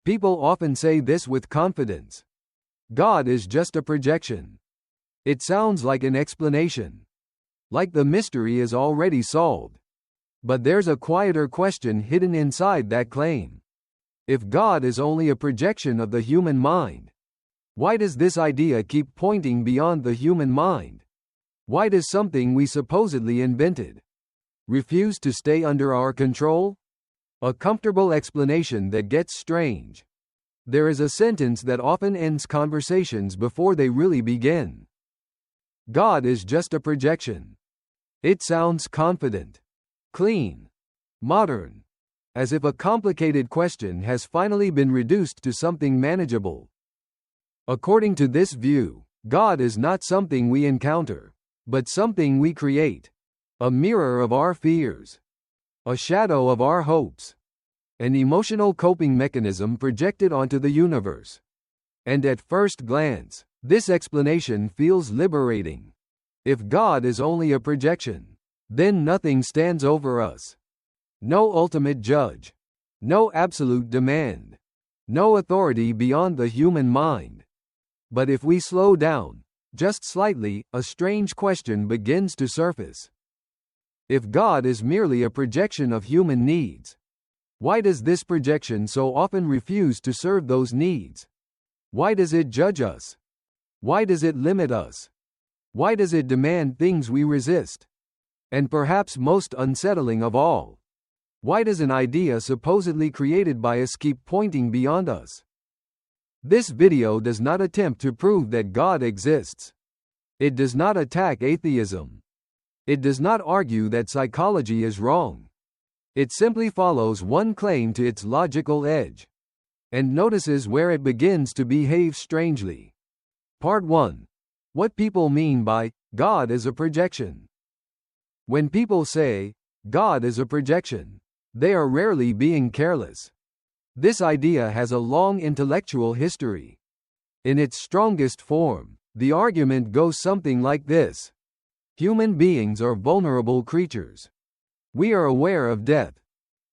People often say this with confidence. God is just a projection. It sounds like an explanation. Like the mystery is already solved. But there's a quieter question hidden inside that claim. If God is only a projection of the human mind, why does this idea keep pointing beyond the human mind? Why does something we supposedly invented refuse to stay under our control? A comfortable explanation that gets strange. There is a sentence that often ends conversations before they really begin. God is just a projection. It sounds confident, clean, modern, as if a complicated question has finally been reduced to something manageable. According to this view, God is not something we encounter, but something we create. A mirror of our fears. A shadow of our hopes. An emotional coping mechanism projected onto the universe. And at first glance, this explanation feels liberating. If God is only a projection, then nothing stands over us. No ultimate judge. No absolute demand. No authority beyond the human mind. But if we slow down, just slightly, a strange question begins to surface. If God is merely a projection of human needs, why does this projection so often refuse to serve those needs? Why does it judge us? Why does it limit us? Why does it demand things we resist? And perhaps most unsettling of all, why does an idea supposedly created by us keep pointing beyond us? This video does not attempt to prove that God exists. It does not attack atheism. It does not argue that psychology is wrong. It simply follows one claim to its logical edge, and notices where it begins to behave strangely. Part 1. What people mean by God is a projection. When people say, God is a projection, they are rarely being careless. This idea has a long intellectual history. In its strongest form, the argument goes something like this. Human beings are vulnerable creatures. We are aware of death.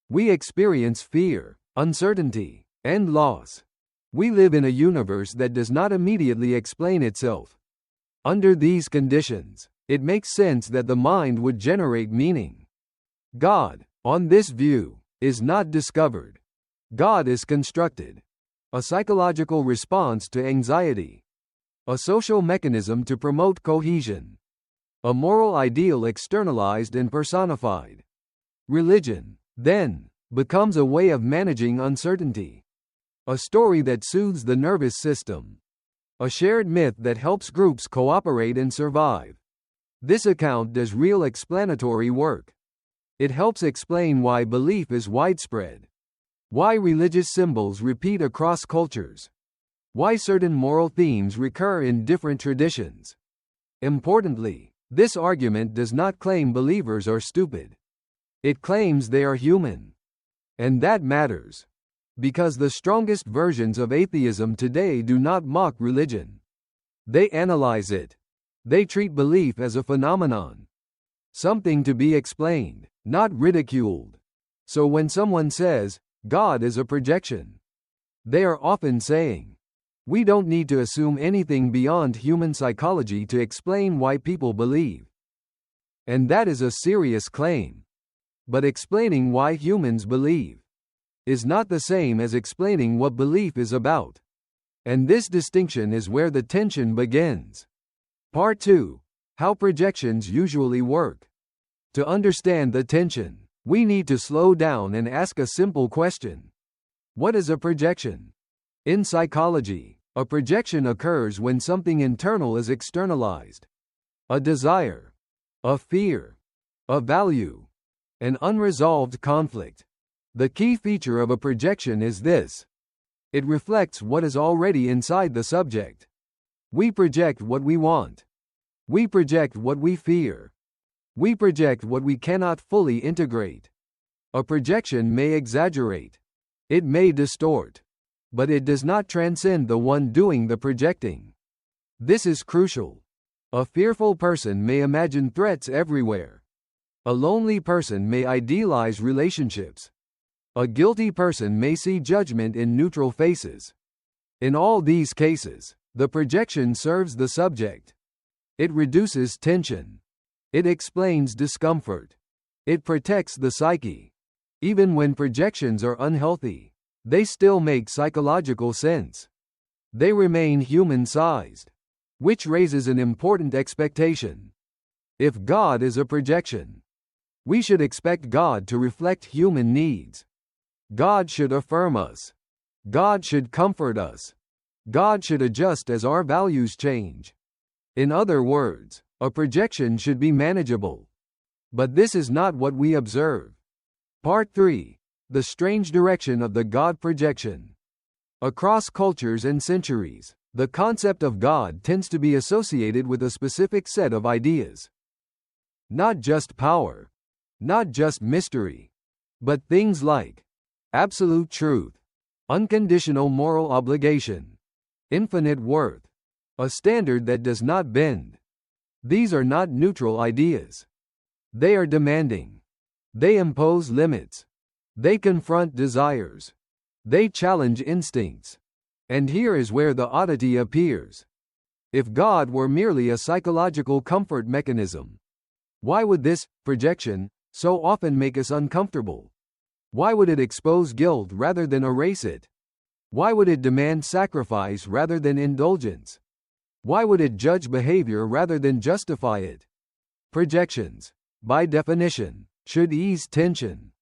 We experience fear, uncertainty, and loss. We live in a universe that does not immediately explain itself. Under these conditions, it makes sense that the mind would generate meaning. God, on this view, is not discovered. God is constructed. A psychological response to anxiety. A social mechanism to promote cohesion. A moral ideal externalized and personified. Religion, then, becomes a way of managing uncertainty. A story that soothes the nervous system. A shared myth that helps groups cooperate and survive. This account does real explanatory work. It helps explain why belief is widespread. Why religious symbols repeat across cultures. Why certain moral themes recur in different traditions. Importantly, this argument does not claim believers are stupid. It claims they are human. And that matters. Because the strongest versions of atheism today do not mock religion. They analyze it. They treat belief as a phenomenon. Something to be explained, not ridiculed. So when someone says, God is a projection, they are often saying, we don't need to assume anything beyond human psychology to explain why people believe. And that is a serious claim. But explaining why humans believe is not the same as explaining what belief is about. And this distinction is where the tension begins. Part 2. How projections usually work. To understand the tension, we need to slow down and ask a simple question. What is a projection? In psychology, a projection occurs when something internal is externalized. A desire, a fear, a value, an unresolved conflict. The key feature of a projection is this. It reflects what is already inside the subject. We project what we want. We project what we fear. We project what we cannot fully integrate. A projection may exaggerate. It may distort. But it does not transcend the one doing the projecting. This is crucial. A fearful person may imagine threats everywhere. A lonely person may idealize relationships. A guilty person may see judgment in neutral faces. In all these cases, the projection serves the subject. It reduces tension. It explains discomfort. It protects the psyche. Even when projections are unhealthy, they still make psychological sense. They remain human-sized, which raises an important expectation. If God is a projection, we should expect God to reflect human needs. God should affirm us. God should comfort us. God should adjust as our values change. In other words, a projection should be manageable. But this is not what we observe. Part 3. The strange direction of the God projection. Across cultures and centuries, the concept of God tends to be associated with a specific set of ideas. Not just power, not just mystery, but things like absolute truth, unconditional moral obligation, infinite worth, a standard that does not bend. These are not neutral ideas. They are demanding. They impose limits. They confront desires. They challenge instincts. And here is where the oddity appears. If God were merely a psychological comfort mechanism, why would this projection so often make us uncomfortable? Why would it expose guilt rather than erase it? Why would it demand sacrifice rather than indulgence? Why would it judge behavior rather than justify it? Projections, by definition, should ease tension.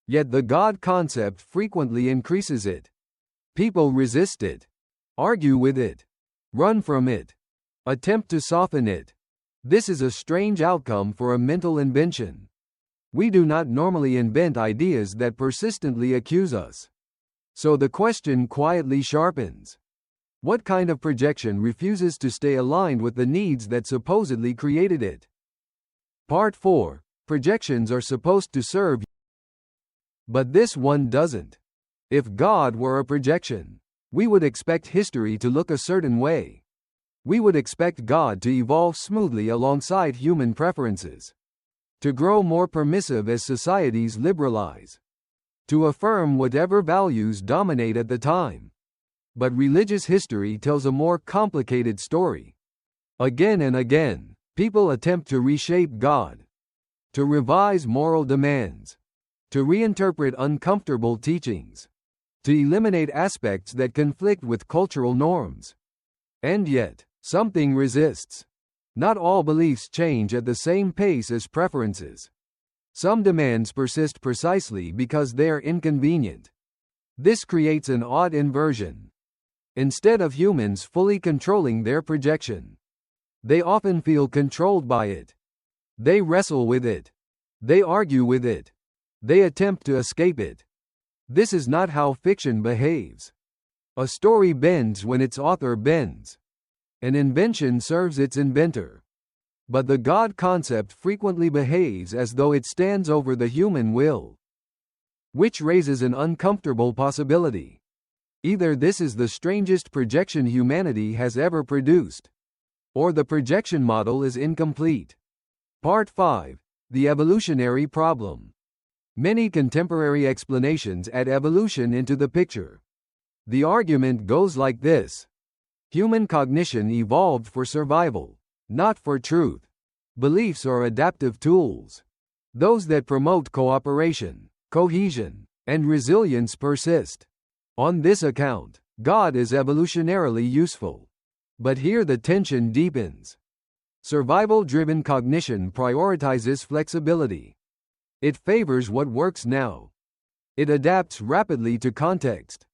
Yet the God concept frequently increases it. People resist it, argue with it, run from it, attempt to soften it. This is a strange outcome for a mental invention. We do not normally invent ideas that persistently accuse us. So the question quietly sharpens. What kind of projection refuses to stay aligned with the needs that supposedly created it? Part 4. Projections are supposed to serve, but this one doesn't. If God were a projection, we would expect history to look a certain way. We would expect God to evolve smoothly alongside human preferences, to grow more permissive as societies liberalize, to affirm whatever values dominate at the time. But religious history tells a more complicated story. Again and again, people attempt to reshape God, to revise moral demands, to reinterpret uncomfortable teachings, to eliminate aspects that conflict with cultural norms. And yet, something resists. Not all beliefs change at the same pace as preferences. Some demands persist precisely because they are inconvenient. This creates an odd inversion. Instead of humans fully controlling their projection, they often feel controlled by it. They wrestle with it. They argue with it. They attempt to escape it. This is not how fiction behaves. A story bends when its author bends. An invention serves its inventor. But the God concept frequently behaves as though it stands over the human will. Which raises an uncomfortable possibility. Either this is the strangest projection humanity has ever produced, or the projection model is incomplete. Part 5. The evolutionary problem. Many contemporary explanations add evolution into the picture. The argument goes like this. Human cognition evolved for survival, not for truth. Beliefs are adaptive tools. Those that promote cooperation, cohesion, and resilience persist. On this account, God is evolutionarily useful. But here the tension deepens. Survival-driven cognition prioritizes flexibility. It favors what works now. It adapts rapidly to context.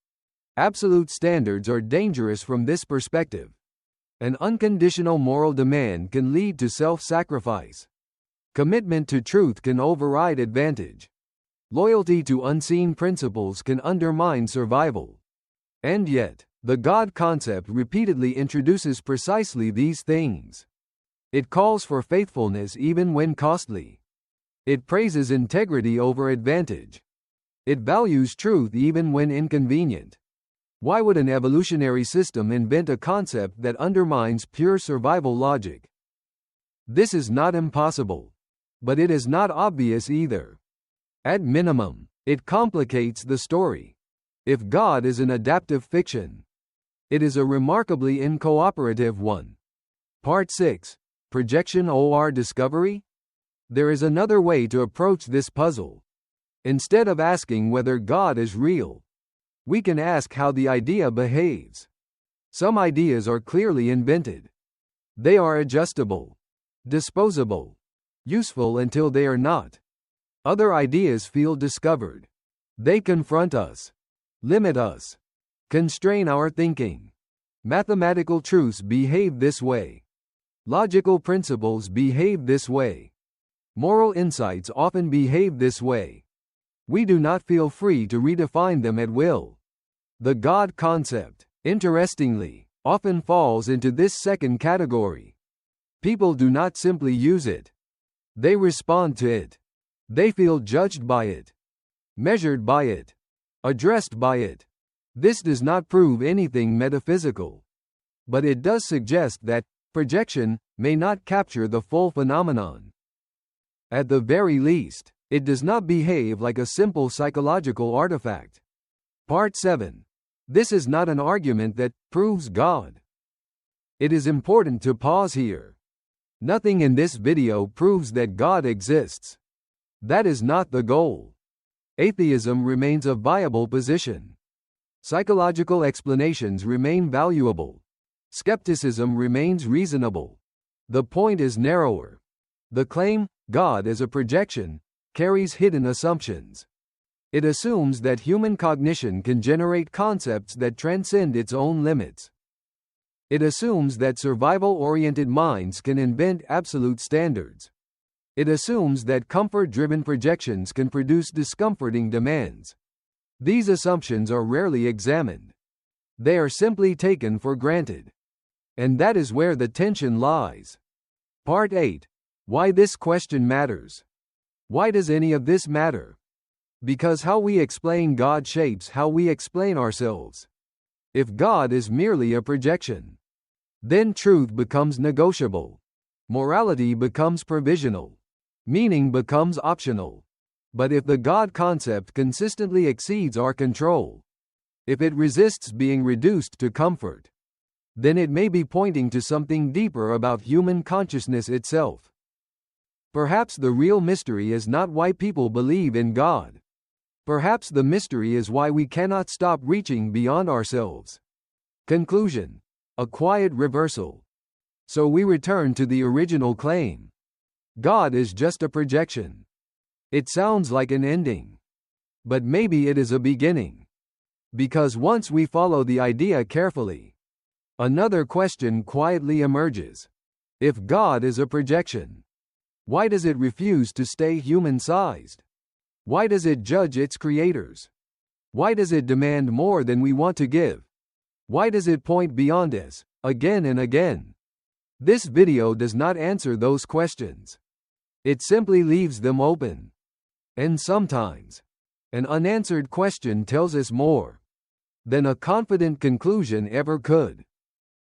Absolute standards are dangerous from this perspective. An unconditional moral demand can lead to self-sacrifice. Commitment to truth can override advantage. Loyalty to unseen principles can undermine survival. And yet, the God concept repeatedly introduces precisely these things. It calls for faithfulness even when costly. It praises integrity over advantage. It values truth even when inconvenient. Why would an evolutionary system invent a concept that undermines pure survival logic? This is not impossible. But it is not obvious either. At minimum, It complicates the story. If God is an adaptive fiction, it is a remarkably incooperative one. Part 6. Projection or discovery? There is another way to approach this puzzle. Instead of asking whether God is real, we can ask how the idea behaves. Some ideas are clearly invented. They are adjustable, disposable, useful until they are not. Other ideas feel discovered. They confront us, limit us, constrain our thinking. Mathematical truths behave this way. Logical principles behave this way. Moral insights often behave this way. We do not feel free to redefine them at will. The God concept, interestingly, often falls into this second category. People do not simply use it. They respond to it. They feel judged by it, measured by it, addressed by it. This does not prove anything metaphysical, but it does suggest that projection may not capture the full phenomenon. At the very least, it does not behave like a simple psychological artifact. Part 7. This is not an argument that proves God. It is important to pause here. Nothing in this video proves that God exists. That is not the goal. Atheism remains a viable position. Psychological explanations remain valuable. Skepticism remains reasonable. The point is narrower. The claim, God is a projection, carries hidden assumptions. It assumes that human cognition can generate concepts that transcend its own limits. It assumes that survival-oriented minds can invent absolute standards. It assumes that comfort-driven projections can produce discomforting demands. These assumptions are rarely examined. They are simply taken for granted. And that is where the tension lies. Part 8. Why this question matters. Why does any of this matter? Because how we explain God shapes how we explain ourselves. If God is merely a projection, then truth becomes negotiable. Morality becomes provisional. Meaning becomes optional. But if the God concept consistently exceeds our control, if it resists being reduced to comfort, then it may be pointing to something deeper about human consciousness itself. Perhaps the real mystery is not why people believe in God. Perhaps the mystery is why we cannot stop reaching beyond ourselves. Conclusion. A quiet reversal. So we return to the original claim. God is just a projection. It sounds like an ending. But maybe it is a beginning. Because once we follow the idea carefully, another question quietly emerges. If God is a projection, why does it refuse to stay human-sized? Why does it judge its creators? Why does it demand more than we want to give? Why does it point beyond us, again and again? This video does not answer those questions. It simply leaves them open. And sometimes, an unanswered question tells us more than a confident conclusion ever could.